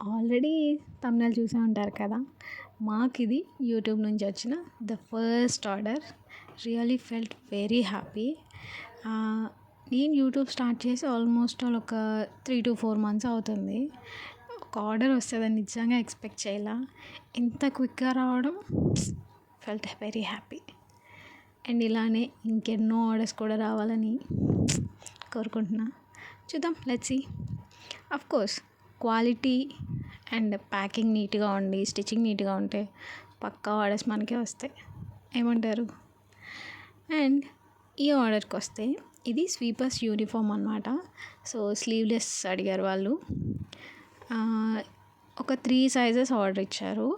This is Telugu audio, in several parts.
ఆల్రెడీ thumbnail చూసే ఉంటారు కదా! మాకిది యూట్యూబ్ నుంచి వచ్చిన the first order. Really felt very happy. నేను యూట్యూబ్ స్టార్ట్ చేసి ఆల్మోస్ట్ ఒక 3 to 4 months అవుతుంది. ఒక ఆర్డర్ వస్తుందని నిజంగా ఎక్స్పెక్ట్ చేయలా. ఇంత క్విక్గా రావడం ఫెల్ట్ వెరీ హ్యాపీ. అండ్ ఇలానే ఇంకెన్నో ఆర్డర్స్ కూడా రావాలని కోరుకుంటున్నా. చూద్దాం, let's see. Course quality and packing నీట్గా ఉండి స్టిచ్చింగ్ నీట్గా ఉంటే పక్కా ఆర్డర్స్ మనకే వస్తాయి. ఏమంటారు? అండ్ ఈ ఆర్డర్కి వస్తే ఇది స్వీపర్స్ యూనిఫామ్ అనమాట. సో స్లీవ్లెస్ అడిగారు వాళ్ళు. ఒక 3 sizes ఆర్డర్ ఇచ్చారు.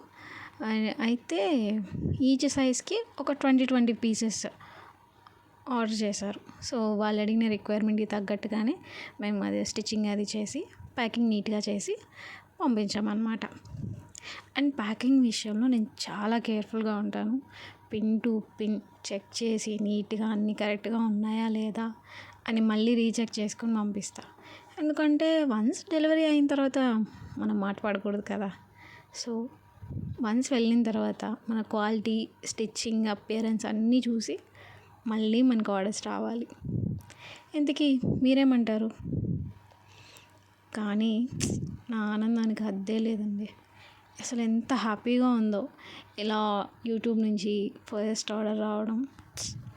అయితే ఈచ్ సైజ్కి ఒక 20 పీసెస్ ఆర్డర్ చేశారు. సో వాళ్ళు అడిగిన రిక్వైర్మెంట్కి తగ్గట్టుగానే మేము అది స్టిచ్చింగ్ అది చేసి ప్యాకింగ్ నీట్గా చేసి పంపించామన్నమాట. అండ్ ప్యాకింగ్ విషయంలో నేను చాలా కేర్ఫుల్గా ఉంటాను. పిన్ టు పిన్ చెక్ చేసి నీట్గా అన్నీ కరెక్ట్గా ఉన్నాయా లేదా అని మళ్ళీ రీచెక్ చేసుకొని పంపిస్తా. ఎందుకంటే వన్స్ డెలివరీ అయిన తర్వాత మనం మాట్లాడకూడదు కదా. సో వన్స్ వెళ్ళిన తర్వాత మన క్వాలిటీ, స్టిచ్చింగ్, అపియరెన్స్ అన్నీ చూసి మళ్ళీ మనకు ఆర్డర్స్ రావాలి. ఇంతకీ మీరేమంటారు? కానీ నా ఆనందానికి హద్దే లేదండి. అసలు ఎంత హ్యాపీగా ఉందో ఇలా యూట్యూబ్ నుంచి ఫస్ట్ ఆర్డర్ రావడం.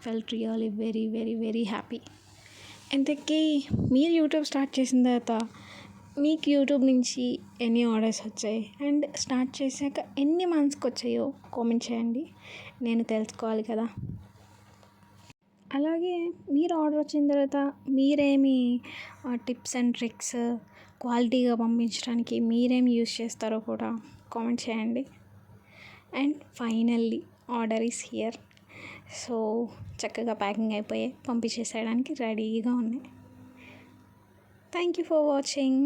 Felt really very very very happy. ఇంతకీ మీరు యూట్యూబ్ స్టార్ట్ చేసిన తర్వాత మీకు యూట్యూబ్ నుంచి ఎన్ని ఆర్డర్స్ వచ్చాయి అండ్ స్టార్ట్ చేశాక ఎన్ని మంత్స్కి వచ్చాయో కామెంట్ చేయండి. నేను తెలుసుకోవాలి కదా. అలాగే మీరు ఆర్డర్ వచ్చిన తర్వాత మీరేమి టిప్స్ అండ్ ట్రిక్స్ క్వాలిటీగా పంపించడానికి మీరేమి యూస్ చేస్తారో కూడా కామెంట్ చేయండి. And finally order is here. So చక్కగా ప్యాకింగ్ అయిపోయి పంపించేసేయడానికి రెడీగా ఉన్నాయి. Thank you for watching.